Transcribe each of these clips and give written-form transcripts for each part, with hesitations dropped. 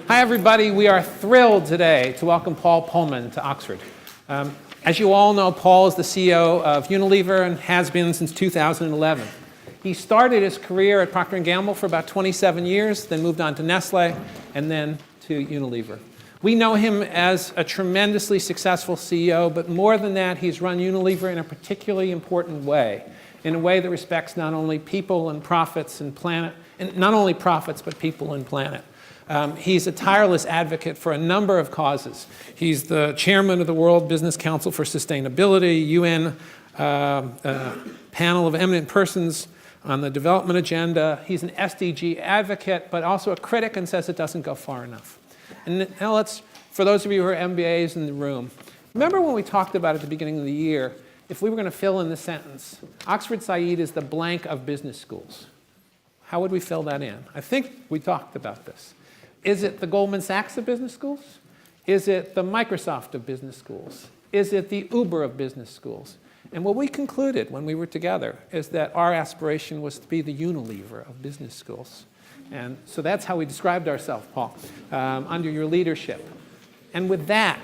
Hi, everybody. We are thrilled today to welcome Paul Polman to Oxford. As you all know, Paul is the CEO of Unilever and has been since 2011. He started his career at Procter & Gamble for about 27 years, then moved on to Nestle, and then to Unilever. We know him as a tremendously successful CEO, but more than that, he's run Unilever in a particularly important way, in a way that respects not only people and profits and planet, and not only profits, but people and planet. He's a tireless advocate for a number of causes. He's the chairman of the World Business Council for Sustainability, UN panel of eminent persons on the development agenda. He's an SDG advocate, but also a critic and says it doesn't go far enough. And now for those of you who are MBAs in the room, remember when we talked about at the beginning of the year, if we were going to fill in the sentence, Oxford Saïd is the blank of business schools. How would we fill that in? I think we talked about this. Is it the Goldman Sachs of business schools? Is it the Microsoft of business schools? Is it the Uber of business schools? And what we concluded when we were together is that our aspiration was to be the Unilever of business schools. And so that's how we described ourselves, Paul, under your leadership. And with that,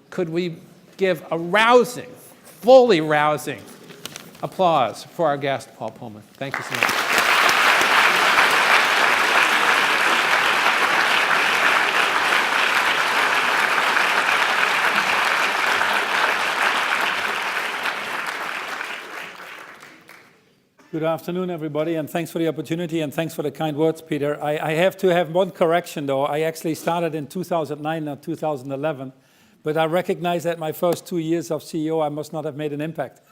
could we give a rousing, fully rousing applause for our guest, Paul Polman. Thank you so much. Good afternoon, everybody, and thanks for the opportunity, and thanks for the kind words, Peter. I have to have one correction, though. I actually started in 2009, not 2011, but I recognize that my first 2 years of CEO, I must not have made an impact.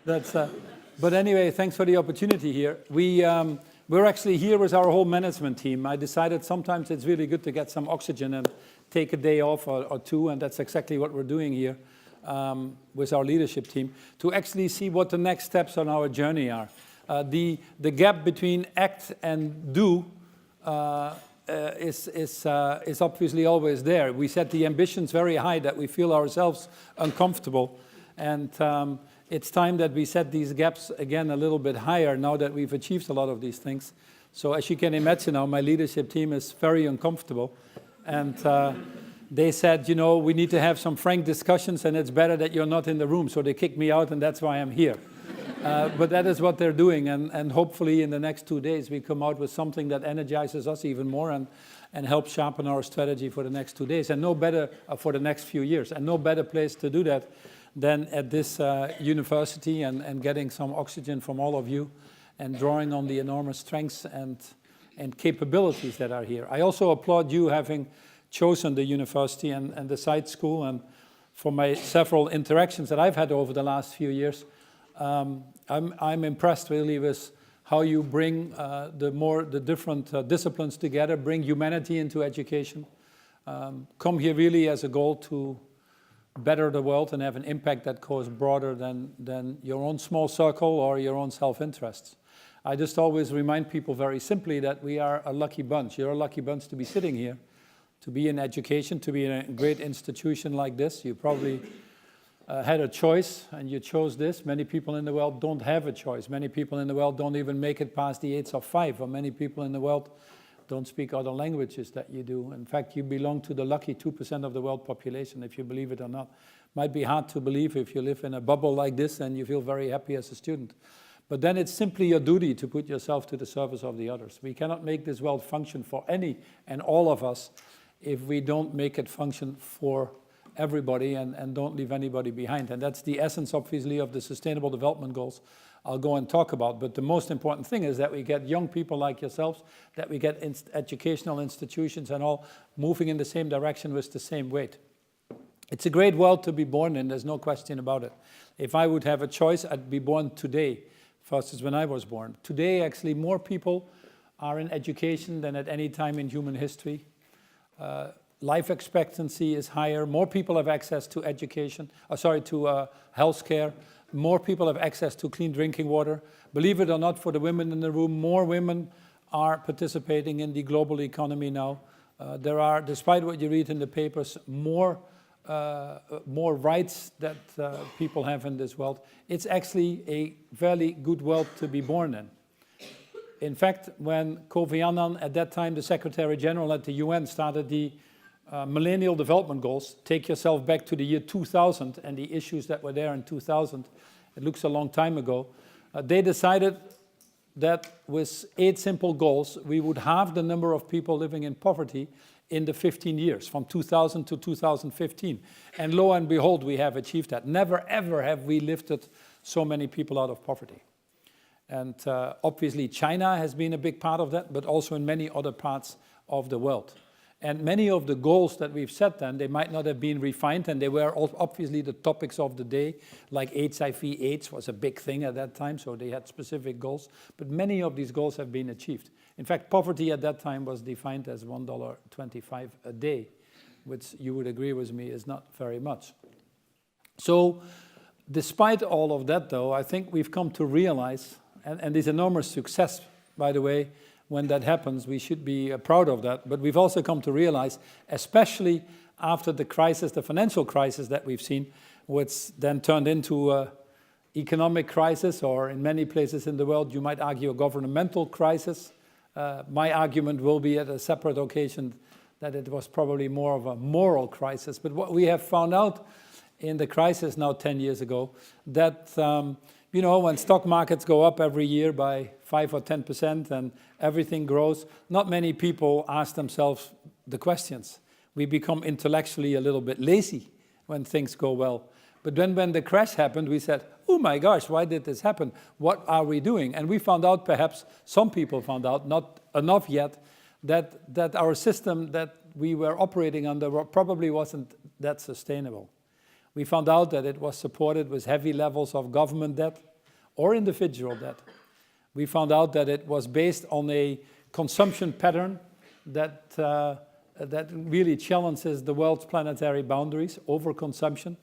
But anyway, thanks for the opportunity here. We're actually here with our whole management team. I decided sometimes it's really good to get some oxygen and take a day off or two, and that's exactly what we're doing here. With our leadership team, to actually see what the next steps on our journey are. The gap between act and do is obviously always there. We set the ambitions very high that we feel ourselves uncomfortable, and it's time that we set these gaps again a little bit higher now that we've achieved a lot of these things. So as you can imagine now, my leadership team is very uncomfortable, and they said, you know, we need to have some frank discussions, and it's better that you're not in the room. So they kicked me out, and that's why I'm here. But that is what they're doing, and hopefully in the next 2 days we come out with something that energizes us even more and helps sharpen our strategy for the next 2 days, and no better for the next few years. And no better place to do that than at this university and getting some oxygen from all of you and drawing on the enormous strengths and capabilities that are here. I also applaud you having chosen the university and the Saïd School, and for my several interactions that I've had over the last few years, I'm impressed really with how you bring the different disciplines together, bring humanity into education, come here really as a goal to better the world and have an impact that goes broader than your own small circle or your own self-interests. I just always remind people very simply that we are a lucky bunch. You're a lucky bunch to be sitting here, to be in education, to be in a great institution like this. You probably had a choice, and you chose this. Many people in the world don't have a choice. Many people in the world don't even make it past the age of 5, or many people in the world don't speak other languages that you do. In fact, you belong to the lucky 2% of the world population, if you believe it or not. Might be hard to believe if you live in a bubble like this and you feel very happy as a student. But then it's simply your duty to put yourself to the service of the others. We cannot make this world function for any and all of us if we don't make it function for everybody and don't leave anybody behind. And that's the essence, obviously, of the Sustainable Development Goals I'll go and talk about. But the most important thing is that we get young people like yourselves, that we get educational institutions and all moving in the same direction with the same weight. It's a great world to be born in, there's no question about it. If I would have a choice, I'd be born today versus when I was born. Today, actually, more people are in education than at any time in human history. Life expectancy is higher. More people have access to education, to health care. More people have access to clean drinking water. Believe it or not, for the women in the room, more women are participating in the global economy now. There are, despite what you read in the papers, more rights that people have in this world. It's actually a fairly good world to be born in. In fact, when Kofi Annan, at that time the Secretary General at the UN, started the Millennial Development Goals, take yourself back to the year 2000 and the issues that were there in 2000, it looks a long time ago, they decided that with 8 simple goals, we would halve the number of people living in poverty in the 15 years, from 2000 to 2015. And lo and behold, we have achieved that. Never, ever have we lifted so many people out of poverty. And obviously, China has been a big part of that, but also in many other parts of the world. And many of the goals that we've set then, they might not have been refined, and they were obviously the topics of the day, like HIV/AIDS was a big thing at that time, so they had specific goals. But many of these goals have been achieved. In fact, poverty at that time was defined as $1.25 a day, which you would agree with me is not very much. So despite all of that, though, I think we've come to realize, and this enormous success, by the way, when that happens, we should be proud of that. But we've also come to realize, especially after the crisis, the financial crisis that we've seen, which then turned into an economic crisis, or in many places in the world, you might argue a governmental crisis. My argument will be at a separate occasion that it was probably more of a moral crisis. But what we have found out in the crisis now 10 years ago, that you know, when stock markets go up every year by 5 or 10% and everything grows, not many people ask themselves the questions. We become intellectually a little bit lazy when things go well. But then when the crash happened, we said, oh my gosh, why did this happen? What are we doing? And we found out, perhaps some people found out, not enough yet, that our system that we were operating under probably wasn't that sustainable. We found out that it was supported with heavy levels of government debt or individual debt. We found out that it was based on a consumption pattern that really challenges the world's planetary boundaries, overconsumption.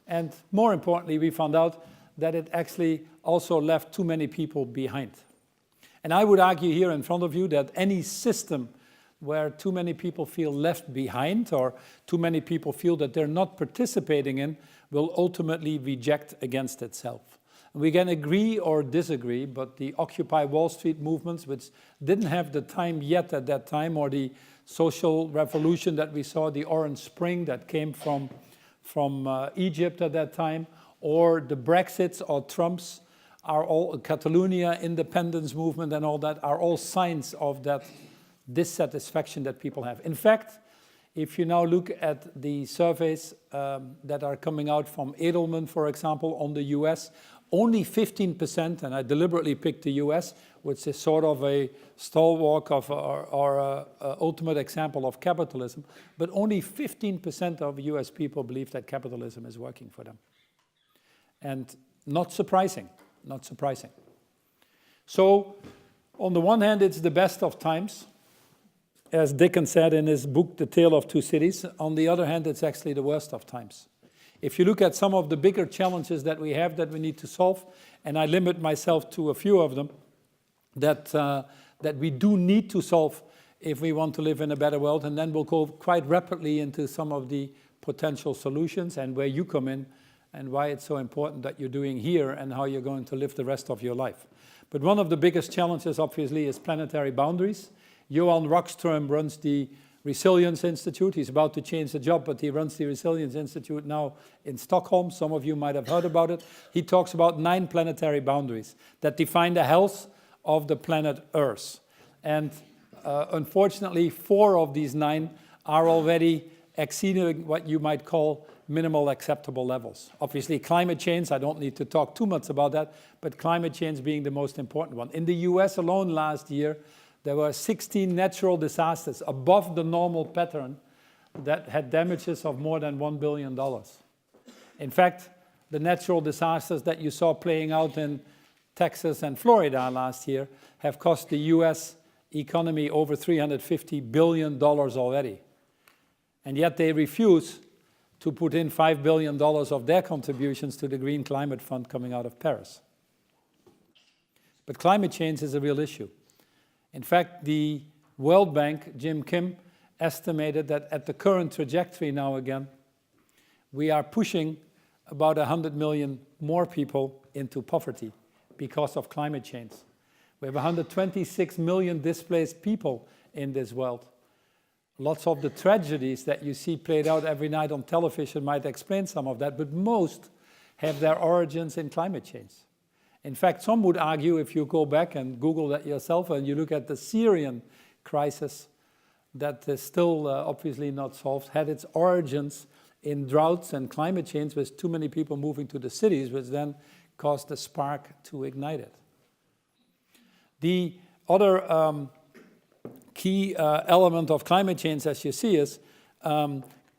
And more importantly, we found out that it actually also left too many people behind. And I would argue here in front of you that any system where too many people feel left behind, or too many people feel that they're not participating in, will ultimately reject against itself. And we can agree or disagree, but the Occupy Wall Street movements, which didn't have the time yet at that time, or the social revolution that we saw, the Orange Spring that came from Egypt at that time, or the Brexits or Trumps, are all Catalonia independence movement and all that, are all signs of that dissatisfaction that people have. In fact, if you now look at the surveys that are coming out from Edelman, for example, on the US, only 15%, and I deliberately picked the US, which is sort of a stalwart of or ultimate example of capitalism, but only 15% of US people believe that capitalism is working for them. And not surprising, not surprising. So, on the one hand, it's the best of times, as Dickens said in his book, The Tale of Two Cities. On the other hand, it's actually the worst of times. If you look at some of the bigger challenges that we have that we need to solve, and I limit myself to a few of them, that we do need to solve if we want to live in a better world, and then we'll go quite rapidly into some of the potential solutions and where you come in and why it's so important that you're doing here and how you're going to live the rest of your life. But one of the biggest challenges, obviously, is planetary boundaries. Johan Rockström runs the Resilience Institute. He's about to change the job, but he runs the Resilience Institute now in Stockholm. Some of you might have heard about it. He talks about 9 planetary boundaries that define the health of the planet Earth. And unfortunately, 4 of these 9 are already exceeding what you might call minimal acceptable levels. Obviously, climate change, I don't need to talk too much about that, but climate change being the most important one. In the US alone last year, there were 16 natural disasters above the normal pattern that had damages of more than $1 billion. In fact, the natural disasters that you saw playing out in Texas and Florida last year have cost the US economy over $350 billion already. And yet they refuse to put in $5 billion of their contributions to the Green Climate Fund coming out of Paris. But climate change is a real issue. In fact, the World Bank, Jim Kim, estimated that at the current trajectory now again, we are pushing about 100 million more people into poverty because of climate change. We have 126 million displaced people in this world. Lots of the tragedies that you see played out every night on television might explain some of that, but most have their origins in climate change. In fact, some would argue, if you go back and Google that yourself and you look at the Syrian crisis that is still obviously not solved, had its origins in droughts and climate change with too many people moving to the cities, which then caused the spark to ignite it. The other key element of climate change, as you see, is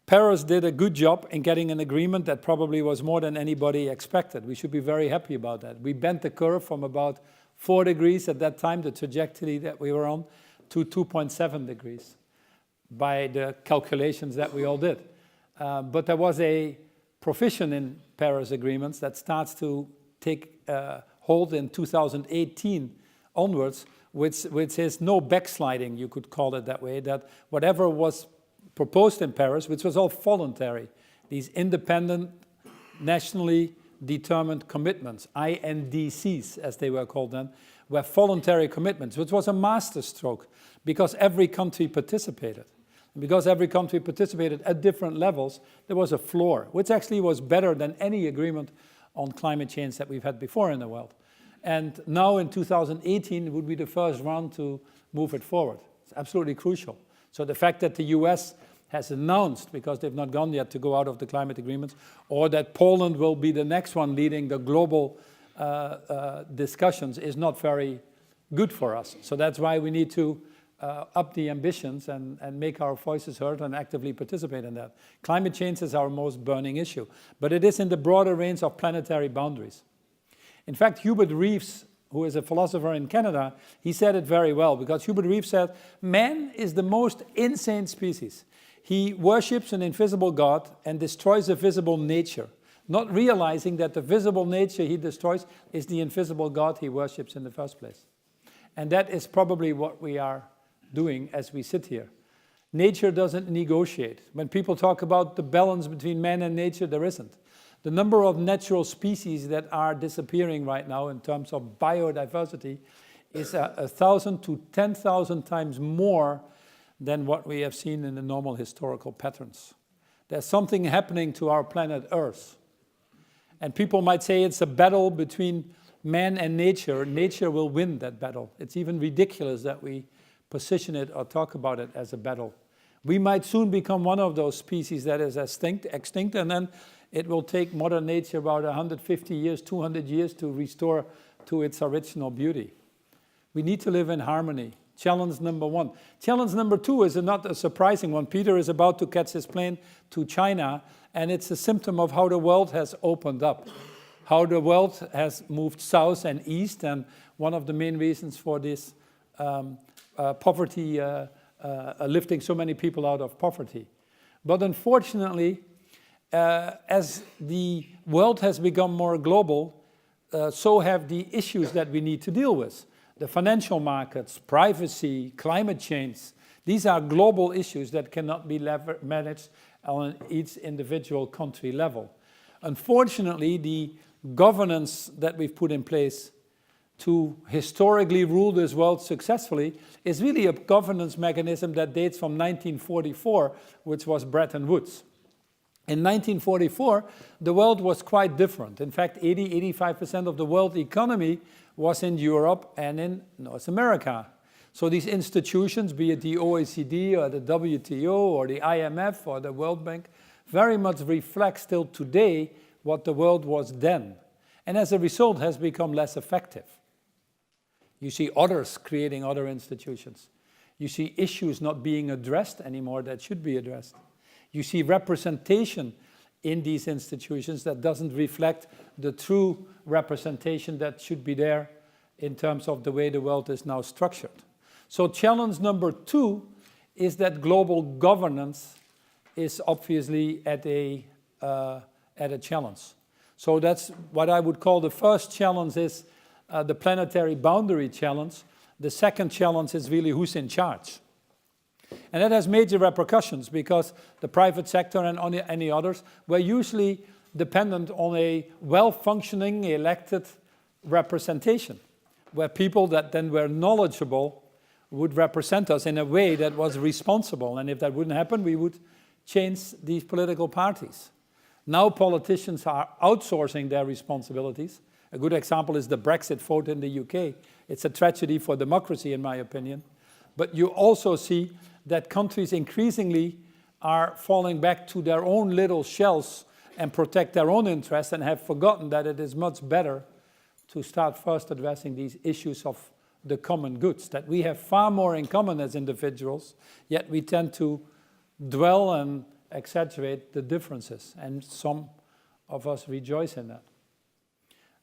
Paris did a good job in getting an agreement that probably was more than anybody expected. We should be very happy about that. We bent the curve from about 4 degrees at that time, the trajectory that we were on, to 2.7 degrees by the calculations that we all did. But there was a provision in Paris agreements that starts to take hold in 2018 onwards, which is no backsliding, you could call it that way, that whatever was proposed in Paris, which was all voluntary, these independent, nationally determined commitments, INDCs as they were called then, were voluntary commitments, which was a masterstroke because every country participated. And because every country participated at different levels, there was a floor, which actually was better than any agreement on climate change that we've had before in the world. And now in 2018 would be the first round to move it forward. It's absolutely crucial. So the fact that the US has announced, because they've not gone yet, to go out of the climate agreements, or that Poland will be the next one leading the global discussions is not very good for us. So that's why we need to up the ambitions and make our voices heard and actively participate in that. Climate change is our most burning issue, but it is in the broader range of planetary boundaries. In fact, Hubert Reeves, who is a philosopher in Canada, he said it very well, because Hubert Reeves said, man is the most insane species. He worships an invisible God and destroys a visible nature, not realizing that the visible nature he destroys is the invisible God he worships in the first place. And that is probably what we are doing as we sit here. Nature doesn't negotiate. When people talk about the balance between man and nature, there isn't. The number of natural species that are disappearing right now in terms of biodiversity is 1,000 to 10,000 times more than what we have seen in the normal historical patterns. There's something happening to our planet Earth. And people might say it's a battle between man and nature. Nature will win that battle. It's even ridiculous that we position it or talk about it as a battle. We might soon become one of those species that is extinct, and then it will take modern nature about 150 years, 200 years to restore to its original beauty. We need to live in harmony. Challenge number one. Challenge number two is not a surprising one. Peter is about to catch his plane to China, and it's a symptom of how the world has opened up, how the world has moved south and east, and one of the main reasons for this poverty, lifting so many people out of poverty. But unfortunately, as the world has become more global, so have the issues that we need to deal with. The financial markets, privacy, climate change, these are global issues that cannot be managed on each individual country level. Unfortunately, the governance that we've put in place to historically rule this world successfully is really a governance mechanism that dates from 1944, which was Bretton Woods. In 1944, the world was quite different. In fact, 85% of the world economy was in Europe and in North America. So these institutions, be it the OECD or the WTO or the IMF or the World Bank, very much reflect still today what the world was then. And as a result, has become less effective. You see others creating other institutions. You see issues not being addressed anymore that should be addressed. You see representation in these institutions that doesn't reflect the true representation that should be there in terms of the way the world is now structured. So challenge number two is that global governance is obviously at a challenge. So that's what I would call the first challenge is the planetary boundary challenge. The second challenge is really who's in charge. And that has major repercussions because the private sector and any others were usually dependent on a well-functioning elected representation. where people that then were knowledgeable would represent us in a way that was responsible. And if that wouldn't happen, we would change these political parties. Now politicians are outsourcing their responsibilities. A good example is the Brexit vote in the UK. It's a tragedy for democracy, in my opinion. But you also see that countries increasingly are falling back to their own little shells and protect their own interests, and have forgotten that it is much better to start first addressing these issues of the common goods, that we have far more in common as individuals, yet we tend to dwell and exaggerate the differences, and some of us rejoice in that.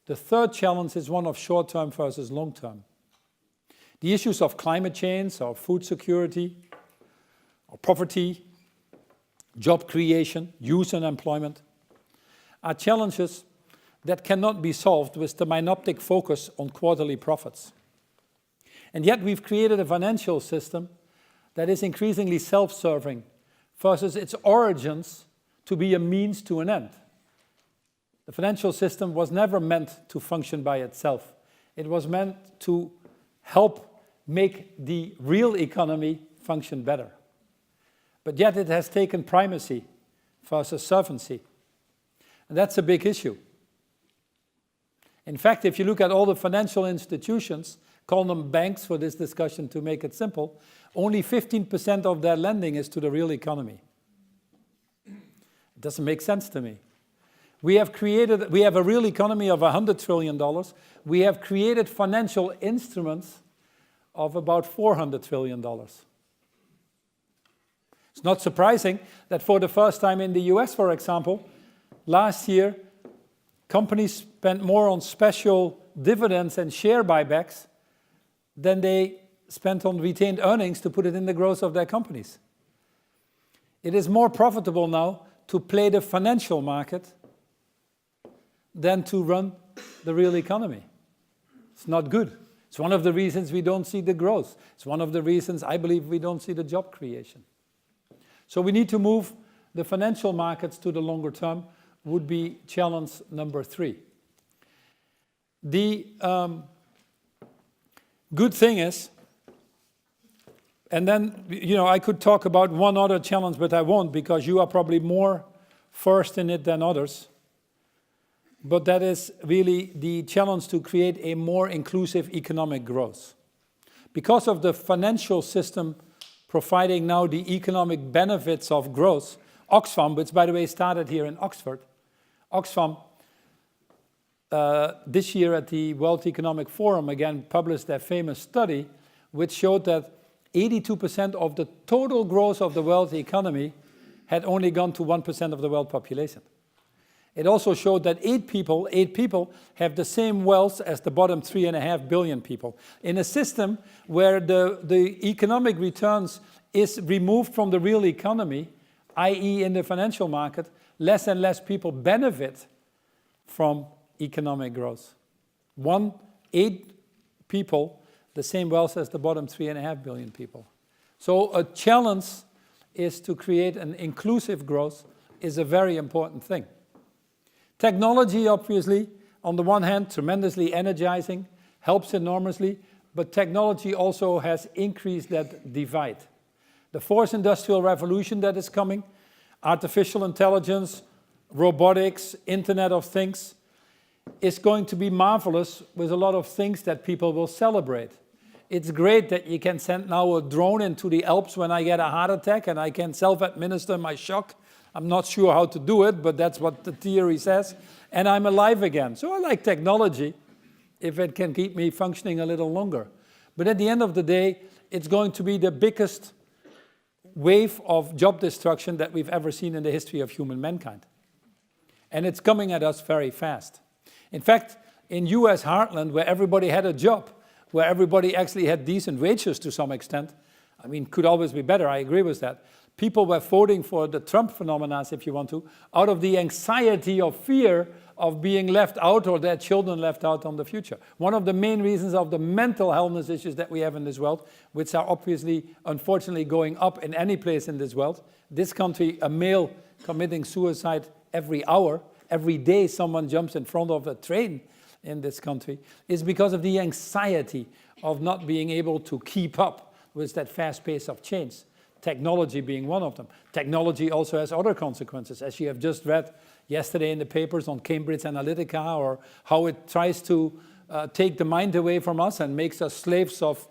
The third challenge is one of short-term versus long-term. The issues of climate change, or food security, or poverty, job creation, youth unemployment, are challenges that cannot be solved with the myopic focus on quarterly profits. And yet we've created a financial system that is increasingly self-serving versus its origins to be a means to an end. The financial system was never meant to function by itself. It was meant to help make the real economy function better. But yet it has taken primacy versus servancy. And that's a big issue. In fact, if you look at all the financial institutions, call them banks for this discussion to make it simple, only 15% of their lending is to the real economy. It doesn't make sense to me. We have a real economy of $100 trillion. We have created financial instruments of about $400 trillion. It's not surprising that for the first time in the US, for example, last year, companies spent more on special dividends and share buybacks than they spent on retained earnings to put it in the growth of their companies. It is more profitable now to play the financial market than to run the real economy. It's not good. It's one of the reasons we don't see the growth. It's one of the reasons I believe we don't see the job creation. So we need to move the financial markets to the longer term, would be challenge number 3. The good thing is, and then, I could talk about one other challenge, but I won't, because you are probably more versed in it than others. But that is really the challenge to create a more inclusive economic growth. Because of the financial system providing now the economic benefits of growth, Oxfam, which by the way started here in Oxford, Oxfam this year at the World Economic Forum again published their famous study, which showed that 82% of the total growth of the world economy had only gone to 1% of the world population. It also showed that 8 people have the same wealth as the bottom 3.5 billion people. In a system where the economic returns is removed from the real economy, i.e. in the financial market, less and less people benefit from economic growth. 8 people, the same wealth as the bottom 3.5 billion people. So a challenge is to create an inclusive growth is a very important thing. Technology, obviously, on the one hand, tremendously energizing, helps enormously, but technology also has increased that divide. The fourth industrial revolution that is coming, artificial intelligence, robotics, Internet of Things, is going to be marvelous with a lot of things that people will celebrate. It's great that you can send now a drone into the Alps when I get a heart attack and I can self-administer my shock. I'm not sure how to do it, but that's what the theory says. And I'm alive again. So I like technology if it can keep me functioning a little longer. But at the end of the day, it's going to be the biggest wave of job destruction that we've ever seen in the history of human mankind. And it's coming at us very fast. In fact, in US heartland, where everybody had a job, where everybody actually had decent wages to some extent, could always be better, I agree with that. People were voting for the Trump phenomena, if you want to, out of the anxiety or fear of being left out or their children left out on the future. One of the main reasons of the mental health issues that we have in this world, which are obviously, unfortunately, going up in any place in this world. This country, a male committing suicide every hour, every day someone jumps in front of a train in this country, is because of the anxiety of not being able to keep up with that fast pace of change. Technology being one of them. Technology also has other consequences, as you have just read yesterday in the papers on Cambridge Analytica, or how it tries to take the mind away from us and makes us slaves of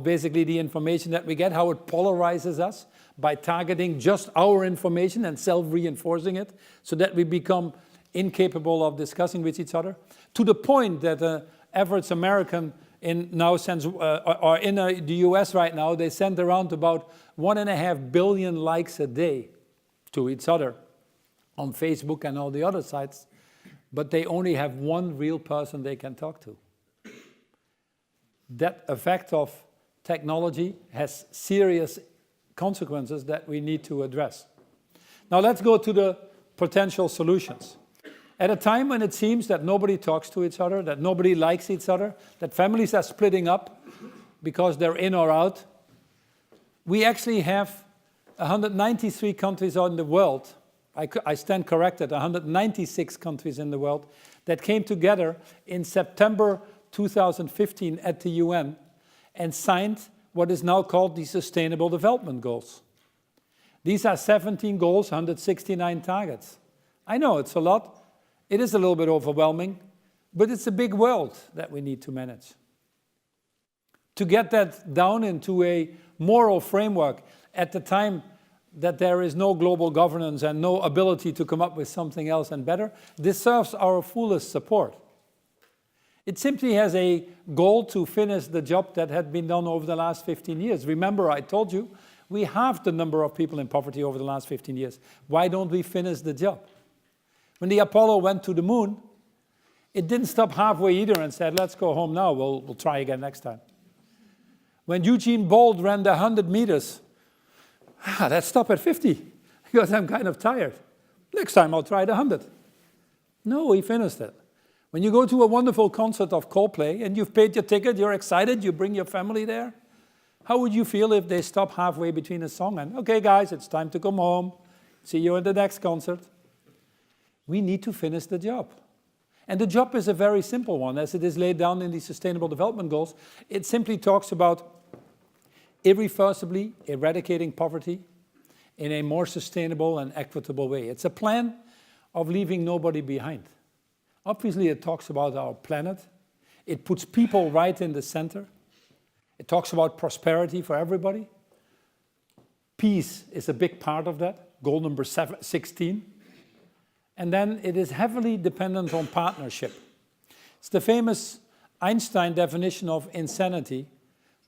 basically the information that we get, how it polarizes us by targeting just our information and self-reinforcing it, so that we become incapable of discussing with each other, to the point that the average American or in the US right now, they send around about 1.5 billion likes a day to each other on Facebook and all the other sites, but they only have one real person they can talk to. That effect of technology has serious consequences that we need to address. Now let's go to the potential solutions. At a time when it seems that nobody talks to each other, that nobody likes each other, that families are splitting up because they're in or out, we actually have 193 countries in the world, I stand corrected, 196 countries in the world, that came together in September 2015 at the UN and signed what is now called the Sustainable Development Goals. These are 17 goals, 169 targets. I know it's a lot. It is a little bit overwhelming, but it's a big world that we need to manage. To get that down into a moral framework at the time that there is no global governance and no ability to come up with something else and better, deserves our fullest support. It simply has a goal to finish the job that had been done over the last 15 years. Remember, I told you, we halved the number of people in poverty over the last 15 years. Why don't we finish the job? When the Apollo went to the moon, it didn't stop halfway either and said, let's go home now, we'll try again next time. When Usain Bolt ran the 100 meters, let's stop at 50, because I'm kind of tired. Next time I'll try the 100. No, he finished it. When you go to a wonderful concert of Coldplay and you've paid your ticket, you're excited, you bring your family there, how would you feel if they stop halfway between a song and, okay guys, it's time to come home, see you at the next concert? We need to finish the job. And the job is a very simple one, as it is laid down in the Sustainable Development Goals. It simply talks about irreversibly eradicating poverty in a more sustainable and equitable way. It's a plan of leaving nobody behind. Obviously, it talks about our planet. It puts people right in the center. It talks about prosperity for everybody. Peace is a big part of that, goal number 16. And then it is heavily dependent on partnership. It's the famous Einstein definition of insanity,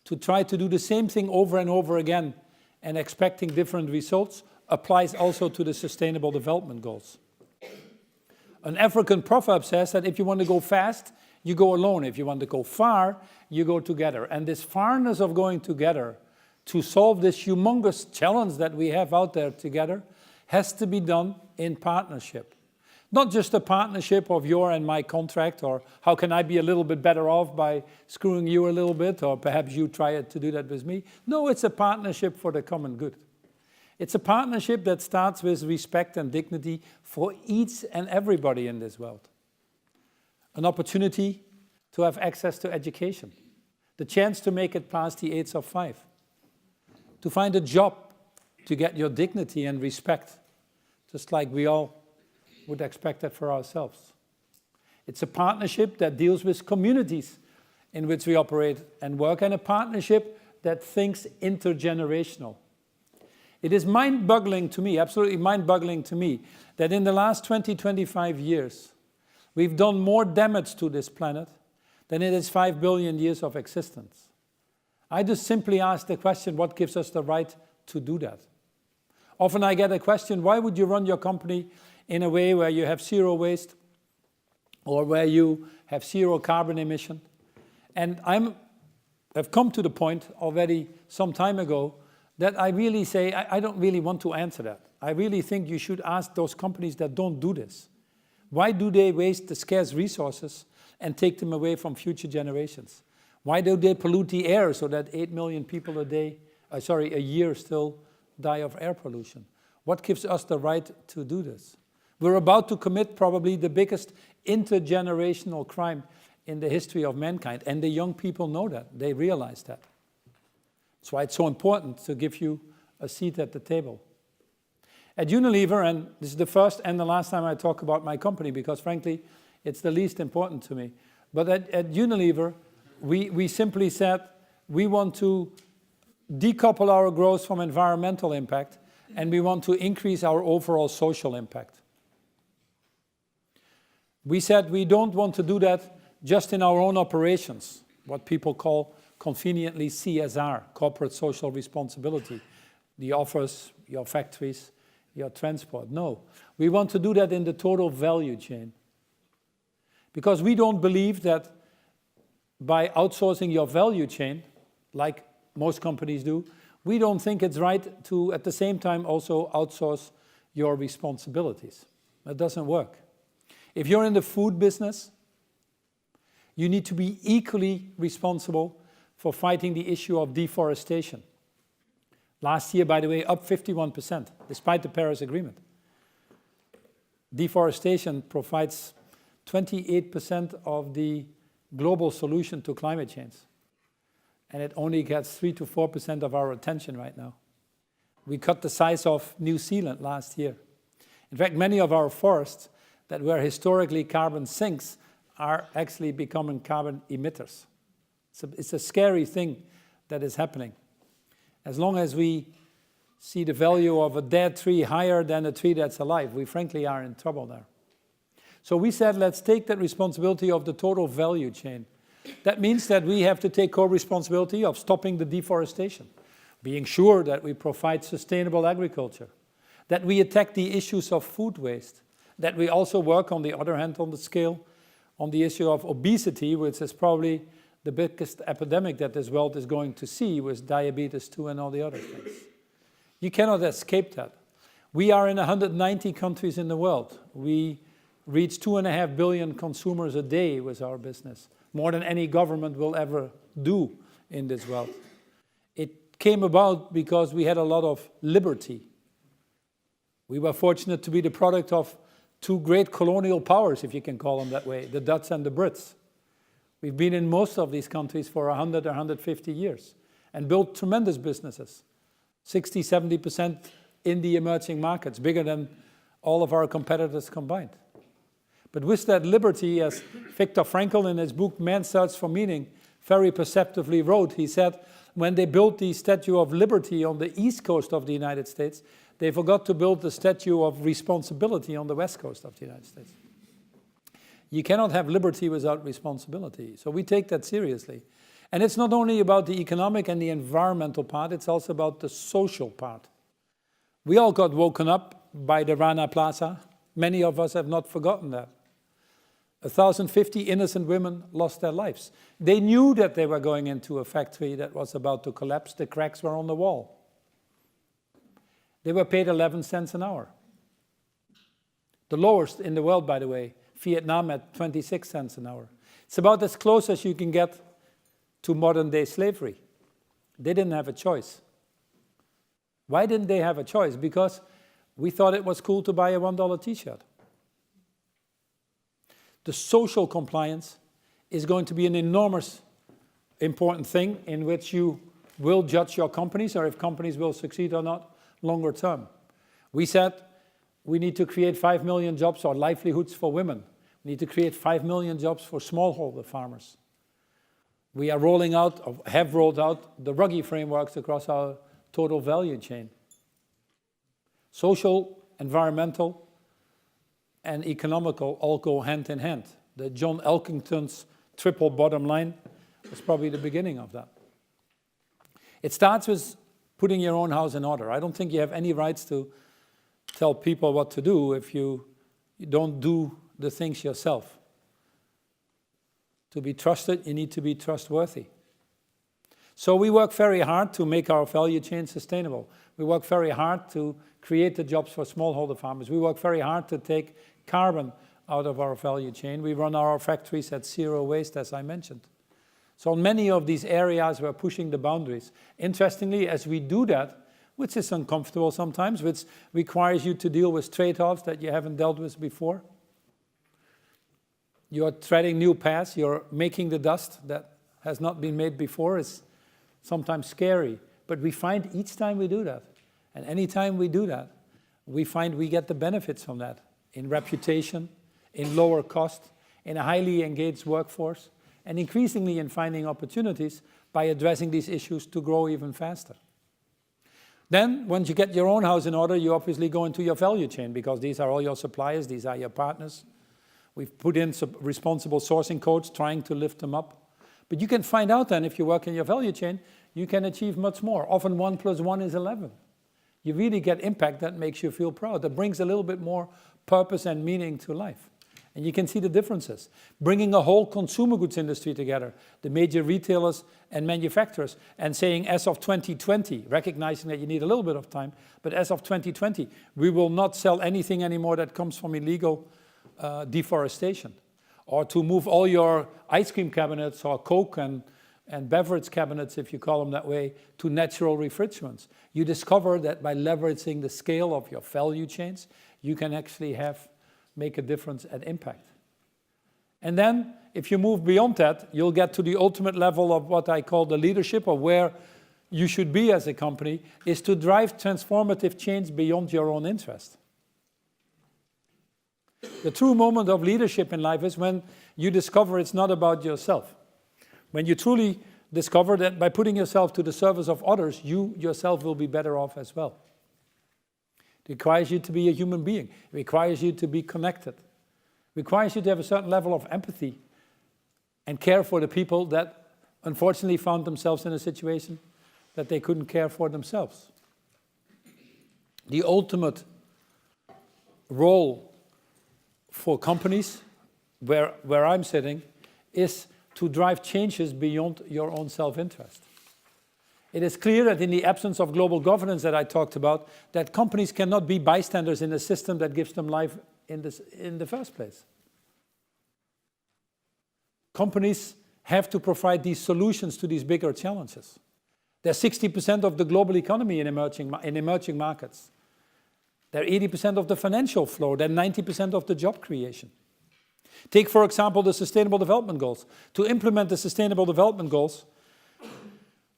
to try to do the same thing over and over again and expecting different results applies also to the Sustainable Development Goals. An African proverb says that if you want to go fast, you go alone. If you want to go far, you go together. And this farness of going together to solve this humongous challenge that we have out there together has to be done in partnership. Not just a partnership of your and my contract, or how can I be a little bit better off by screwing you a little bit, or perhaps you try to do that with me. No, it's a partnership for the common good. It's a partnership that starts with respect and dignity for each and everybody in this world. An opportunity to have access to education, the chance to make it past the age of 5, to find a job, to get your dignity and respect, just like we all would expect that for ourselves. It's a partnership that deals with communities in which we operate and work, and a partnership that thinks intergenerational. It is mind-boggling to me, absolutely mind-boggling to me, that in the last 25 years, we've done more damage to this planet than in its 5 billion years of existence. I just simply ask the question, what gives us the right to do that? Often I get a question, why would you run your company in a way where you have zero waste or where you have zero carbon emission? And I've come to the point already some time ago that I really say, I don't really want to answer that. I really think you should ask those companies that don't do this. Why do they waste the scarce resources and take them away from future generations? Why do they pollute the air so that 8 million people a year still die of air pollution? What gives us the right to do this? We're about to commit probably the biggest intergenerational crime in the history of mankind. And the young people know that. They realize that. That's why it's so important to give you a seat at the table. At Unilever, and this is the first and the last time I talk about my company, because frankly, it's the least important to me. But at Unilever, we simply said we want to decouple our growth from environmental impact, and we want to increase our overall social impact. We said we don't want to do that just in our own operations, what people call conveniently CSR, corporate social responsibility, the office, your factories, your transport. No, we want to do that in the total value chain. Because we don't believe that by outsourcing your value chain, like most companies do, we don't think it's right to, at the same time, also outsource your responsibilities. That doesn't work. If you're in the food business, you need to be equally responsible for fighting the issue of deforestation. Last year, by the way, up 51%, despite the Paris Agreement. Deforestation provides 28% of the global solution to climate change. And it only gets 3 to 4% of our attention right now. We cut the size of New Zealand last year. In fact, many of our forests that were historically carbon sinks are actually becoming carbon emitters. It's a scary thing that is happening. As long as we see the value of a dead tree higher than a tree that's alive, we frankly are in trouble there. So we said, let's take that responsibility of the total value chain. That means that we have to take co-responsibility of stopping the deforestation, being sure that we provide sustainable agriculture, that we attack the issues of food waste, that we also work, on the other hand, on the scale, on the issue of obesity, which is probably the biggest epidemic that this world is going to see with diabetes 2 and all the other things. You cannot escape that. We are in 190 countries in the world. We reach 2.5 billion consumers a day with our business, more than any government will ever do in this world. It came about because we had a lot of liberty. We were fortunate to be the product of two great colonial powers, if you can call them that way, the Dutch and the Brits. We've been in most of these countries for 100 or 150 years and built tremendous businesses, 60, 70% in the emerging markets, bigger than all of our competitors combined. But with that liberty, as Viktor Frankl in his book, Man's Search for Meaning, very perceptively wrote, he said, when they built the Statue of Liberty on the east coast of the United States, they forgot to build the Statue of Responsibility on the west coast of the United States. You cannot have liberty without responsibility. So we take that seriously. And it's not only about the economic and the environmental part, it's also about the social part. We all got woken up by the Rana Plaza. Many of us have not forgotten that. 1,050 innocent women lost their lives. They knew that they were going into a factory that was about to collapse. The cracks were on the wall. They were paid 11 cents an hour. The lowest in the world, by the way, Vietnam at 26 cents an hour. It's about as close as you can get to modern-day slavery. They didn't have a choice. Why didn't they have a choice? Because we thought it was cool to buy a $1 t-shirt. The social compliance is going to be an enormous important thing in which you will judge your companies, or if companies will succeed or not, longer term. We said we need to create 5 million jobs or livelihoods for women. We need to create 5 million jobs for smallholder farmers. We are rolling out, or have rolled out, the Ruggie frameworks across our total value chain. Social, environmental, and economical all go hand in hand. The John Elkington's triple bottom line was probably the beginning of that. It starts with putting your own house in order. I don't think you have any rights to tell people what to do if you don't do the things yourself. To be trusted, you need to be trustworthy. So we work very hard to make our value chain sustainable. We work very hard to create the jobs for smallholder farmers. We work very hard to take carbon out of our value chain. We run our factories at zero waste, as I mentioned. So in many of these areas, we're pushing the boundaries. Interestingly, as we do that, which is uncomfortable sometimes, which requires you to deal with trade-offs that you haven't dealt with before, You're treading new paths, you're making the dust that has not been made before. Is sometimes scary, but we find each time we do that, and any time we do that, we find we get the benefits from that in reputation, in lower cost, in a highly engaged workforce, and increasingly in finding opportunities by addressing these issues to grow even faster. Then, once you get your own house in order, you obviously go into your value chain, because these are all your suppliers, these are your partners. We've put in some responsible sourcing codes, trying to lift them up. But you can find out then, if you work in your value chain, you can achieve much more. Often 1 + 1 is 11. You really get impact that makes you feel proud, that brings a little bit more purpose and meaning to life. And you can see the differences. Bringing a whole consumer goods industry together, the major retailers and manufacturers, and saying as of 2020, recognizing that you need a little bit of time, but as of 2020, we will not sell anything anymore that comes from illegal deforestation. Or to move all your ice cream cabinets or Coke and beverage cabinets, if you call them that way, to natural refrigerants. You discover that by leveraging the scale of your value chains, you can actually make a difference and impact. And then, if you move beyond that, you'll get to the ultimate level of what I call the leadership, or where you should be as a company, is to drive transformative change beyond your own interest. The true moment of leadership in life is when you discover it's not about yourself. When you truly discover that by putting yourself to the service of others, you yourself will be better off as well. It requires you to be a human being. It requires you to be connected. It requires you to have a certain level of empathy and care for the people that unfortunately found themselves in a situation that they couldn't care for themselves. The ultimate role for companies, where I'm sitting, is to drive changes beyond your own self-interest. It is clear that in the absence of global governance that I talked about, that companies cannot be bystanders in a system that gives them life in the first place. Companies have to provide these solutions to these bigger challenges. They're 60% of the global economy in emerging markets. They're 80% of the financial flow. They're 90% of the job creation. Take, for example, the Sustainable Development Goals. To implement the Sustainable Development Goals,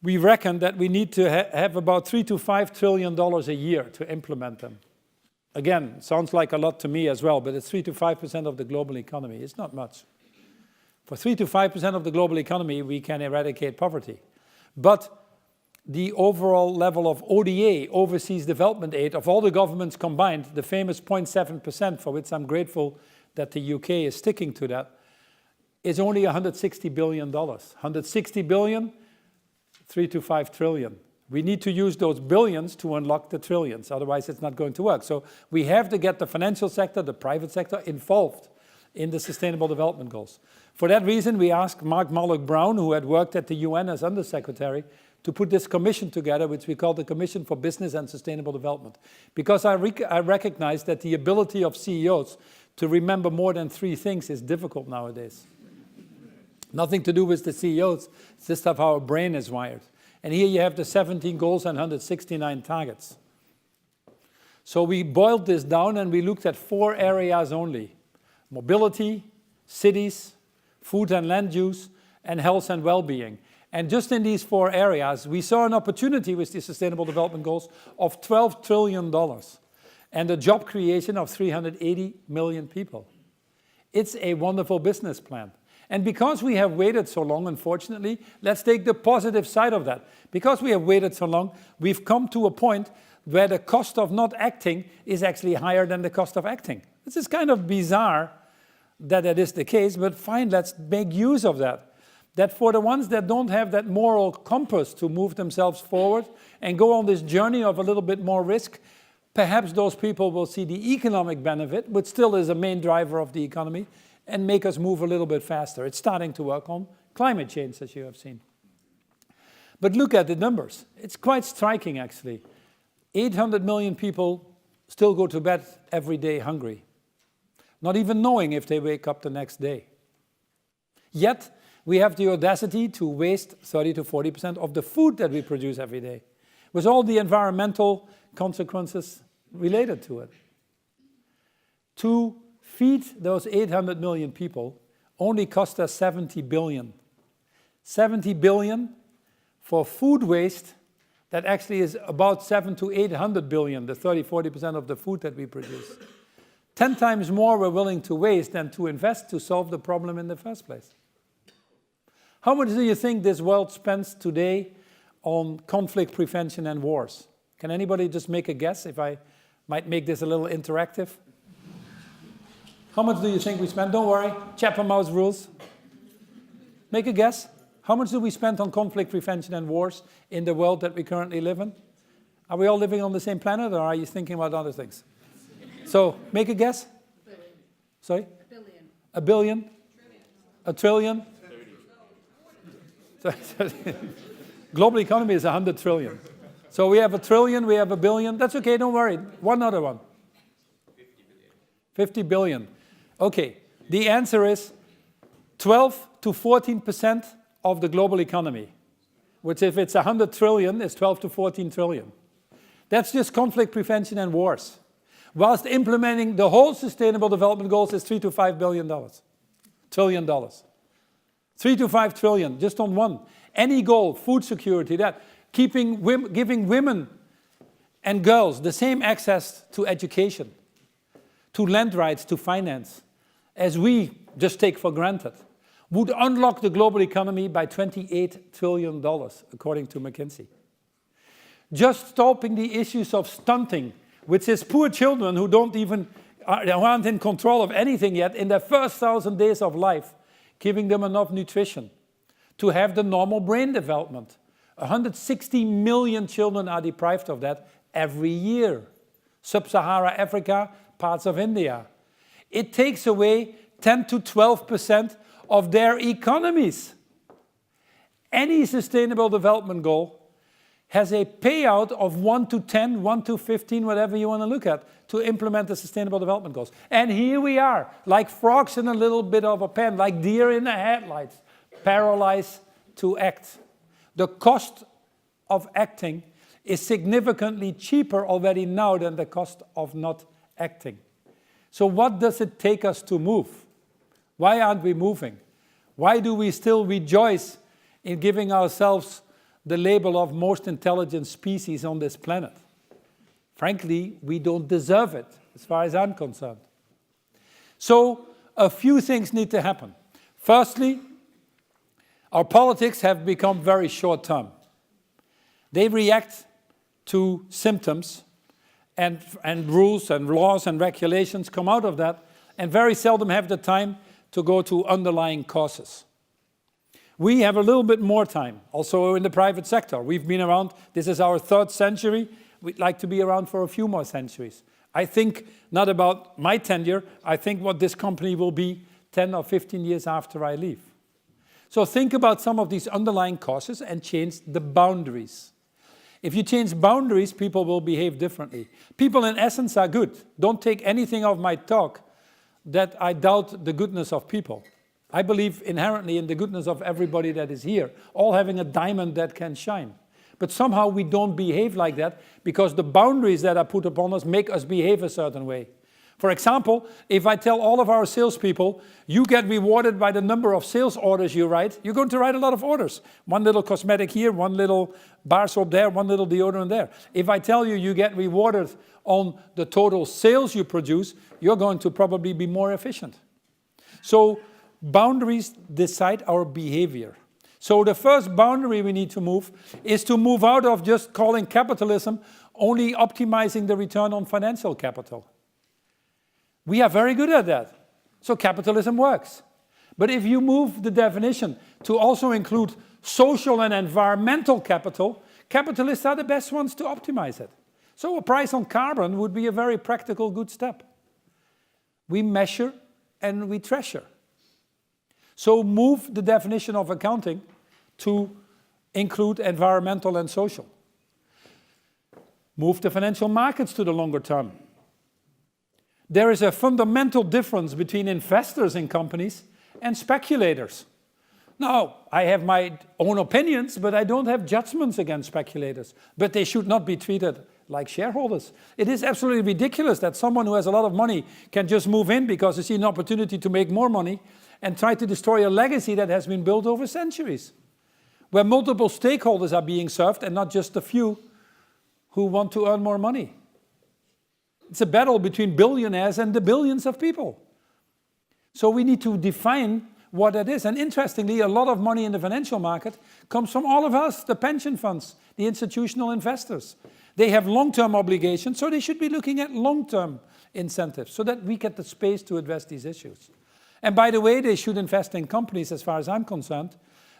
we reckon that we need to have about $3 to $5 trillion a year to implement them. Again, sounds like a lot to me as well, but it's 3 to 5% of the global economy. It's not much. For 3 to 5% of the global economy, we can eradicate poverty. But the overall level of ODA, overseas development aid, of all the governments combined, the famous 0.7%, for which I'm grateful that the UK is sticking to that, is only $160 billion. 160 billion, 3 to 5 trillion. We need to use those billions to unlock the trillions, otherwise it's not going to work. So we have to get the financial sector, the private sector, involved in the Sustainable Development Goals. For that reason, we asked Mark Malloch-Brown, who had worked at the UN as Undersecretary, to put this commission together, which we call the Commission for Business and Sustainable Development. Because I recognize that the ability of CEOs to remember more than 3 things is difficult nowadays. Nothing to do with the CEOs, it's just how our brain is wired. And here you have the 17 goals and 169 targets. So we boiled this down and we looked at 4 areas only: mobility, cities, food and land use, and health and well-being. And just in these 4 areas, we saw an opportunity with the Sustainable Development Goals of $12 trillion and a job creation of 380 million people. It's a wonderful business plan. And because we have waited so long, unfortunately, let's take the positive side of that. Because we have waited so long, we've come to a point where the cost of not acting is actually higher than the cost of acting. This is kind of bizarre that it is the case, but fine, let's make use of that. That for the ones that don't have that moral compass to move themselves forward and go on this journey of a little bit more risk, perhaps those people will see the economic benefit, which still is a main driver of the economy, and make us move a little bit faster. It's starting to work on climate change, as you have seen. But look at the numbers. It's quite striking, actually. 800 million people still go to bed every day hungry, not even knowing if they wake up the next day. Yet, we have the audacity to waste 30 to 40% of the food that we produce every day, with all the environmental consequences related to it. To feed those 800 million people, only cost us 70 billion. 70 billion for food waste that actually is about 700 to 800 billion, the 30–40% of the food that we produce. 10 times more we're willing to waste than to invest to solve the problem in the first place. How much do you think this world spends today on conflict prevention and wars? Can anybody just make a guess if I might make this a little interactive? How much do you think we spend? Don't worry, Chatham House rules. Make a guess. How much do we spend on conflict prevention and wars in the world that we currently live in? Are we all living on the same planet, or are you thinking about other things? So, make a guess. Sorry? A billion? A trillion? Global economy is 100 trillion. So we have a trillion, we have a billion. That's okay, don't worry. One other one. 50 billion. Okay, the answer is 12 to 14% of the global economy, which if it's 100 trillion, is 12 to 14 trillion. That's just conflict prevention and wars. Whilst implementing the whole Sustainable Development Goals is $3 to $5 trillion. 3 to 5 trillion, just on one. Any goal, food security, that, giving women and girls the same access to education, to land rights, to finance, as we just take for granted, would unlock the global economy by $28 trillion, according to McKinsey. Just stopping the issues of stunting, which is poor children who aren't in control of anything yet in their first 1,000 days of life, giving them enough nutrition to have the normal brain development. 160 million children are deprived of that every year. Sub-Sahara Africa, parts of India. It takes away 10 to 12% of their economies. Any sustainable development goal has a payout of 1 to 10, 1 to 15, whatever you want to look at, to implement the Sustainable Development Goals. And here we are, like frogs in a little bit of a pen, like deer in the headlights, paralyzed to act. The cost of acting is significantly cheaper already now than the cost of not acting. So what does it take us to move? Why aren't we moving? Why do we still rejoice in giving ourselves the label of most intelligent species on this planet? Frankly, we don't deserve it, as far as I'm concerned. So, a few things need to happen. Firstly, our politics have become very short-term. They react to symptoms, and rules and laws and regulations come out of that, and very seldom have the time to go to underlying causes. We have a little bit more time, also in the private sector. We've been around, this is our 3rd century. We'd like to be around for a few more centuries. I think not about my tenure, I think what this company will be 10 or 15 years after I leave. So think about some of these underlying causes and change the boundaries. If you change boundaries, people will behave differently. People in essence are good. Don't take anything of my talk that I doubt the goodness of people. I believe inherently in the goodness of everybody that is here, all having a diamond that can shine. But somehow we don't behave like that because the boundaries that are put upon us make us behave a certain way. For example, if I tell all of our salespeople, you get rewarded by the number of sales orders you write, you're going to write a lot of orders. One little cosmetic here, one little bar soap there, one little deodorant there. If I tell you you get rewarded on the total sales you produce, you're going to probably be more efficient. So boundaries decide our behavior. So the first boundary we need to move is to move out of just calling capitalism only optimizing the return on financial capital. We are very good at that. So capitalism works. But if you move the definition to also include social and environmental capital, capitalists are the best ones to optimize it. So a price on carbon would be a very practical good step. We measure and we treasure. So move the definition of accounting to include environmental and social. Move the financial markets to the longer term. There is a fundamental difference between investors in companies and speculators. Now, I have my own opinions, but I don't have judgments against speculators. But they should not be treated like shareholders. It is absolutely ridiculous that someone who has a lot of money can just move in because they see an opportunity to make more money, and try to destroy a legacy that has been built over centuries, where multiple stakeholders are being served and not just a few who want to earn more money. It's a battle between billionaires and the billions of people. So we need to define what that is. And interestingly, a lot of money in the financial market comes from all of us, the pension funds, the institutional investors. They have long-term obligations, so they should be looking at long-term incentives so that we get the space to address these issues. And by the way, they should invest in companies, as far as I'm concerned,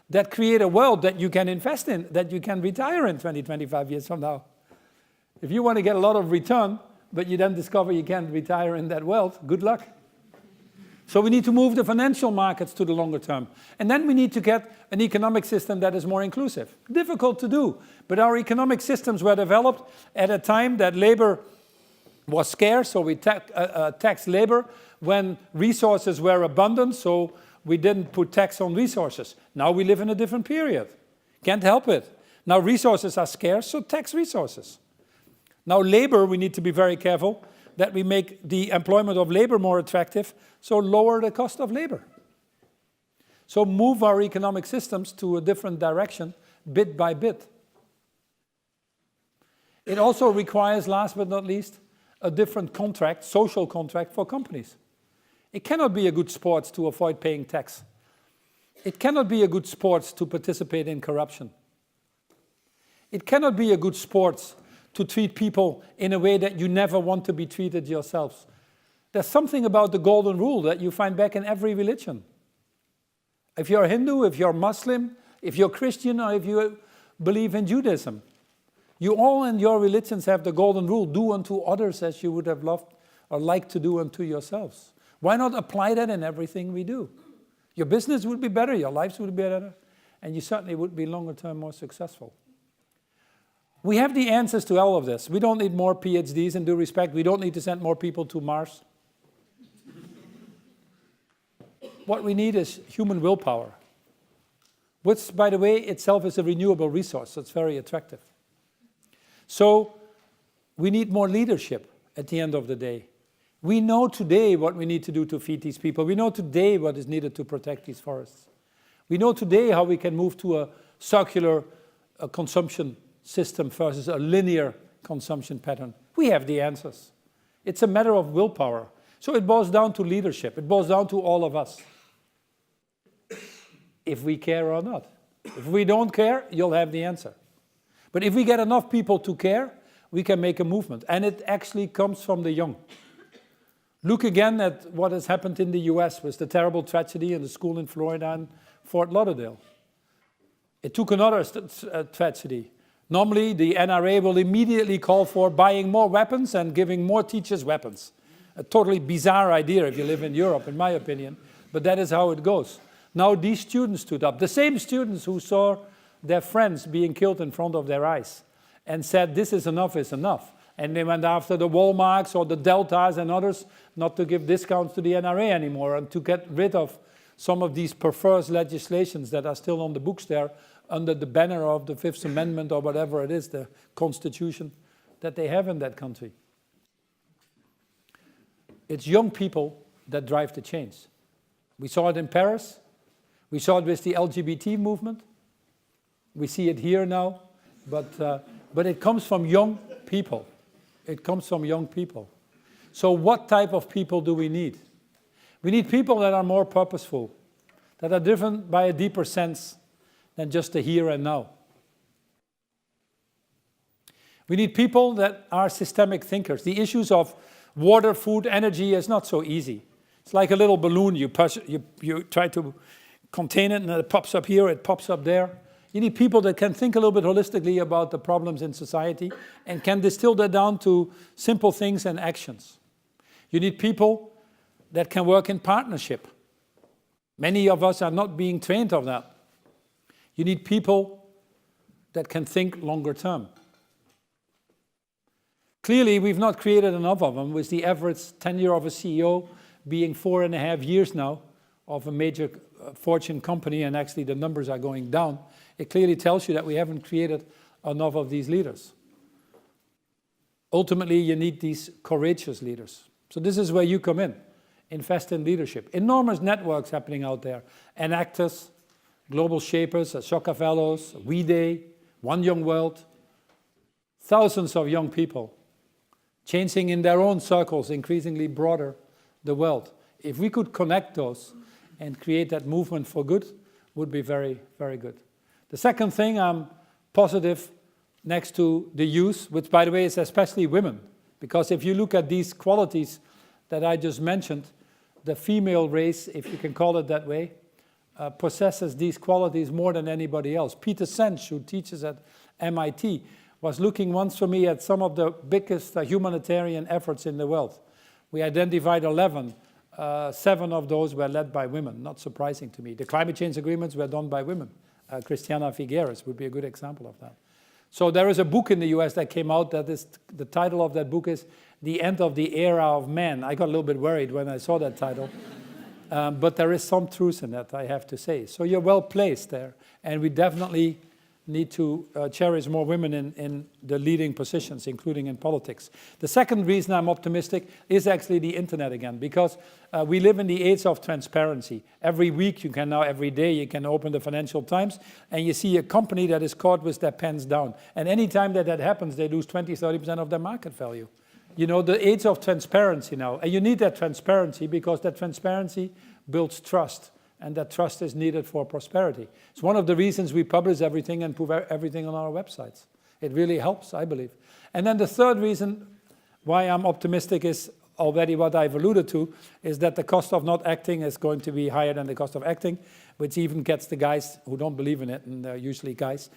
that create a world that you can invest in, that you can retire in 20, 25 years from now. If you want to get a lot of return, but you then discover you can't retire in that world, good luck. So we need to move the financial markets to the longer term. And then we need to get an economic system that is more inclusive. Difficult to do, but our economic systems were developed at a time that labor was scarce, so we taxed labor when resources were abundant, so we didn't put tax on resources. Now we live in a different period. Can't help it. Now resources are scarce, so tax resources. Now labor, we need to be very careful that we make the employment of labor more attractive, so lower the cost of labor. So move our economic systems to a different direction, bit by bit. It also requires, last but not least, a different contract, social contract for companies. It cannot be a good sport to avoid paying tax. It cannot be a good sport to participate in corruption. It cannot be a good sport to treat people in a way that you never want to be treated yourselves. There's something about the golden rule that you find back in every religion. If you're Hindu, if you're Muslim, if you're Christian, or if you believe in Judaism, you all in your religions have the golden rule, do unto others as you would have loved or liked to do unto yourselves. Why not apply that in everything we do? Your business would be better, your lives would be better, and you certainly would be longer term more successful. We have the answers to all of this. We don't need more PhDs, in due respect. We don't need to send more people to Mars. What we need is human willpower, which, by the way, itself is a renewable resource, so it's very attractive. So we need more leadership at the end of the day. We know today what we need to do to feed these people. We know today what is needed to protect these forests. We know today how we can move to a circular consumption system versus a linear consumption pattern. We have the answers. It's a matter of willpower. So it boils down to leadership. It boils down to all of us. If we care or not. If we don't care, you'll have the answer. But if we get enough people to care, we can make a movement. And it actually comes from the young. Look again at what has happened in the US with the terrible tragedy in the school in Florida and Fort Lauderdale. It took another tragedy. Normally, the NRA will immediately call for buying more weapons and giving more teachers weapons. A totally bizarre idea if you live in Europe, in my opinion, but that is how it goes. Now these students stood up, the same students who saw their friends being killed in front of their eyes and said, this is enough, And they went after the Walmarts or the Deltas and others not to give discounts to the NRA anymore and to get rid of some of these perverse legislations that are still on the books there under the banner of the Fifth Amendment or whatever it is, the constitution that they have in that country. It's young people that drive the change. We saw it in Paris. We saw it with the LGBT movement. We see it here now. But it comes from young people. It comes from young people. So what type of people do we need? We need people that are more purposeful, that are driven by a deeper sense than just the here and now. We need people that are systemic thinkers. The issues of water, food, energy is not so easy. It's like a little balloon. You try to contain it, and it pops up here, it pops up there. You need people that can think a little bit holistically about the problems in society and can distill that down to simple things and actions. You need people that can work in partnership. Many of us are not being trained of that. You need people that can think longer term. Clearly, we've not created enough of them, with the average tenure of a CEO being 4.5 years now of a major fortune company, and actually the numbers are going down. It clearly tells you that we haven't created enough of these leaders. Ultimately, you need these courageous leaders. So this is where you come in. invest in leadership. Enormous networks happening out there. Enactors, Global Shapers, Ashoka Fellows, We Day, One Young World. Thousands of young people changing in their own circles, increasingly broader the world. If we could connect those and create that movement for good, would be very, very good. The second thing, I'm positive next to the youth, which by the way is especially women, because if you look at these qualities that I just mentioned, the female race, if you can call it that way, possesses these qualities more than anybody else. Peter Sench, who teaches at MIT, was looking once for me at some of the biggest humanitarian efforts in the world. We identified 11. 7 of those were led by women, not surprising to me. The climate change agreements were done by women. Christiana Figueres would be a good example of that. So there is a book in the US that came out that is, the title of that book is The End of the Era of Men. I got a little bit worried when I saw that title. But there is some truth in that, I have to say. So you're well placed there. And we definitely need to cherish more women in the leading positions, including in politics. The second reason I'm optimistic is actually the internet again, because we live in the age of transparency. Every week you can now, every day you can open the Financial Times and you see a company that is caught with their pens down. And any time that happens, they lose 20-30% of their market value. You know, the age of transparency now. And you need that transparency because that transparency builds trust. And that trust is needed for prosperity. It's one of the reasons we publish everything and put everything on our websites. It really helps, I believe. And then the third reason why I'm optimistic is already what I've alluded to, is that the cost of not acting is going to be higher than the cost of acting, which even gets the guys who don't believe in it, and they're usually guys,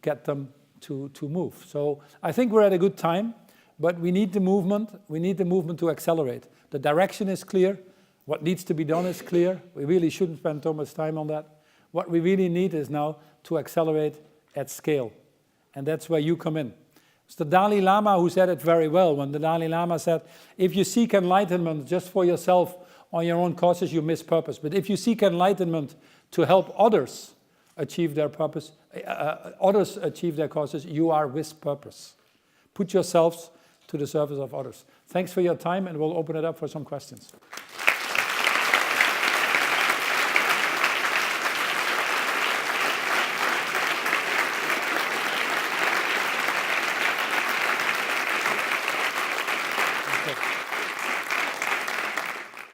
get them to move. So I think we're at a good time, but we need the movement. We need the movement to accelerate. The direction is clear. What needs to be done is clear. We really shouldn't spend too much time on that. What we really need is now to accelerate at scale. And that's where you come in. It's the Dalai Lama who said it very well, when the Dalai Lama said, if you seek enlightenment just for yourself on your own causes, you miss purpose. But if you seek enlightenment to help others achieve their purpose, others achieve their causes, you are with purpose. Put yourselves to the service of others. Thanks for your time, and we'll open it up for some questions.